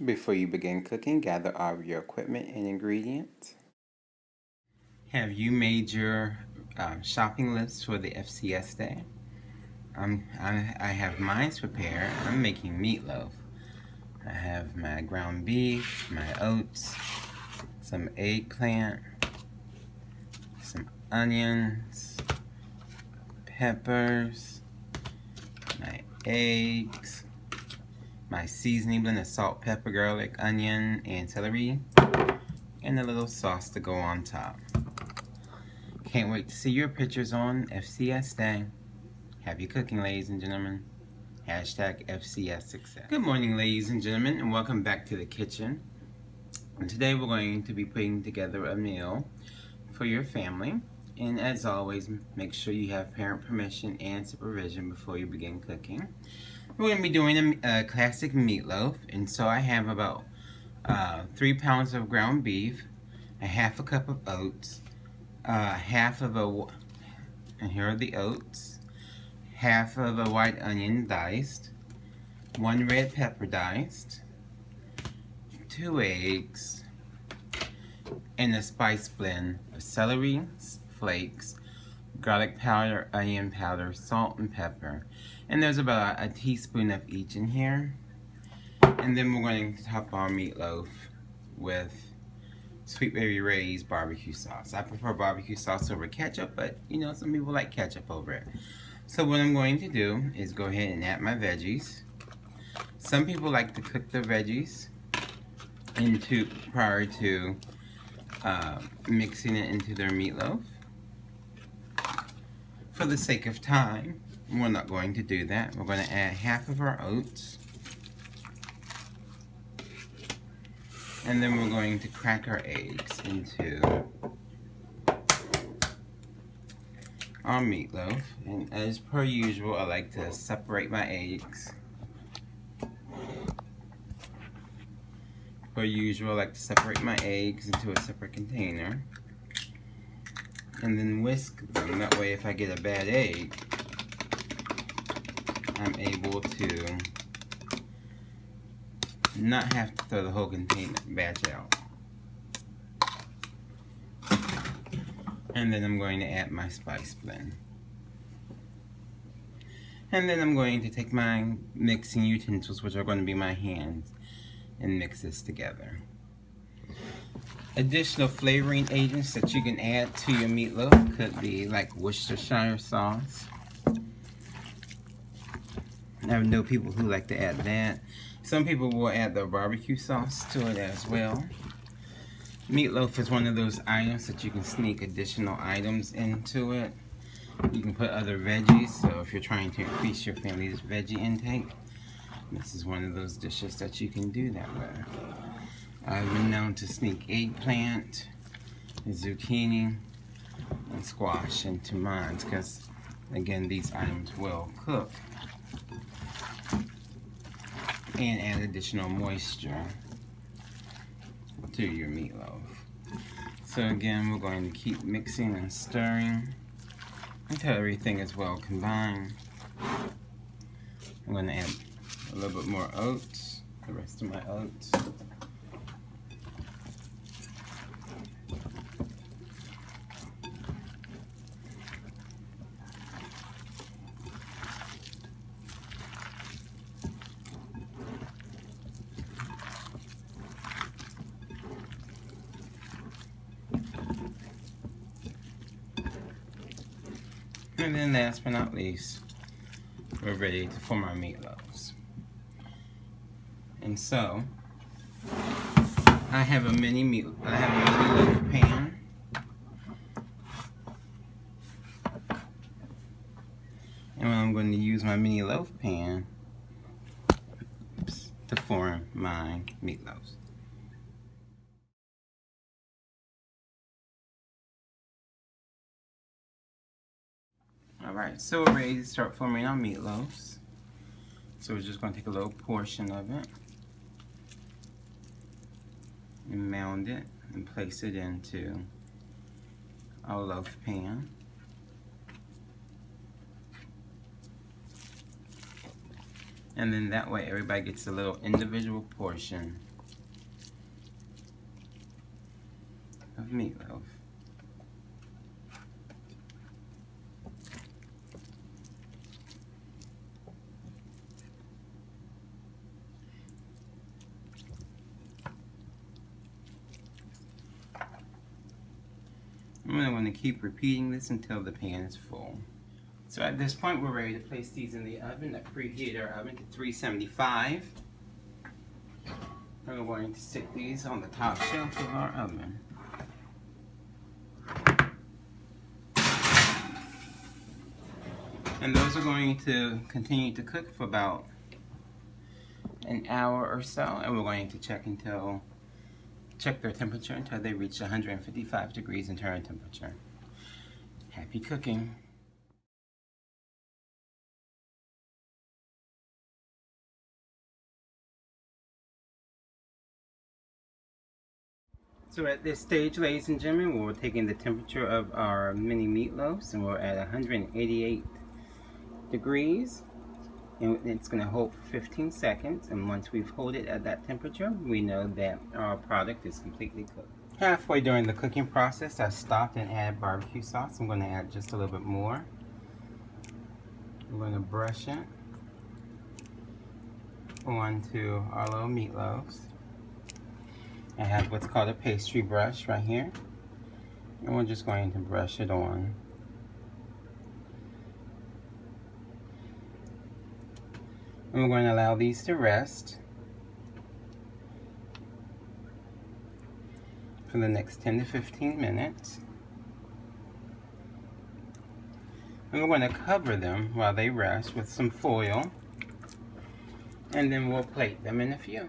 Before you begin cooking, gather all of your equipment and ingredients. Have you made your shopping list for the FCS day? I have mine prepared. I'm making meatloaf. I have my ground beef, my oats, some eggplant, some onions, peppers, my eggs, my seasoning blend of salt, pepper, garlic, onion, and celery, and a little sauce to go on top. Can't wait to see your pictures on FCS Day. Happy cooking, ladies and gentlemen. Hashtag FCS Success. Good morning, ladies and gentlemen, and welcome back to the kitchen. And today we're going to be putting together a meal for your family. And as always, make sure you have parent permission and supervision before you begin cooking. We're going to be doing a classic meatloaf, and so I have about 3 pounds of ground beef, a half a cup of oats, and here are the oats, half of a white onion diced, 1 red pepper diced, 2 eggs, and a spice blend of celery flakes, garlic powder, onion powder, salt, and pepper. And there's about a teaspoon of each in here. And then we're going to top our meatloaf with Sweet Baby Ray's barbecue sauce. I prefer barbecue sauce over ketchup, but you know, some people like ketchup over it. So what I'm going to do is go ahead and add my veggies. Some people like to cook their veggies prior to mixing it into their meatloaf. For the sake of time, we're not going to do that. We're going to add half of our oats. And then we're going to crack our eggs into our meatloaf. And as per usual, I like to separate my eggs. Per usual, I like to separate my eggs into a separate container. And then whisk them. That way, if I get a bad egg, I'm able to not have to throw the whole container batch out. And then I'm going to add my spice blend. And then I'm going to take my mixing utensils, which are going to be my hands, and mix this together. Additional flavoring agents that you can add to your meatloaf could be like Worcestershire sauce. I know people who like to add that. Some people will add their barbecue sauce to it as well. Meatloaf is one of those items that you can sneak additional items into it. You can put other veggies, so if you're trying to increase your family's veggie intake, this is one of those dishes that you can do that with. I've been known to sneak eggplant, zucchini, and squash into mine because, again, these items will cook and add additional moisture to your meatloaf. So again, we're going to keep mixing and stirring until everything is well combined. I'm going to add a little bit more oats, the rest of my oats. And then last but not least, we're ready to form our meatloaves. And so, I have a mini meatloaf pan. And I'm going to use my mini loaf pan to form my meatloaves. Alright, so we're ready to start forming our meatloaves. So we're just going to take a little portion of it and mound it and place it into our loaf pan. And then that way everybody gets a little individual portion meatloaf. I'm going to keep repeating this until the pan is full. So at this point, we're ready to place these in the oven. I've preheated our oven to 375. We're going to stick these on the top shelf of our oven. And those are going to continue to cook for about an hour or so, and we're going to check their temperature until they reach 155 degrees internal temperature. Happy cooking! So at this stage, ladies and gentlemen, we're taking the temperature of our mini meatloafs, and we're at 188 degrees. And it's going to hold for 15 seconds, and once we've held it at that temperature, we know that our product is completely cooked. Halfway during the cooking process, I stopped and added barbecue sauce. I'm going to add just a little bit more. I'm going to brush it onto our little meatloaves. I have what's called a pastry brush right here, and we're just going to brush it on. And we're going to allow these to rest for the next 10 to 15 minutes. And we're going to cover them while they rest with some foil, and then we'll plate them in a few.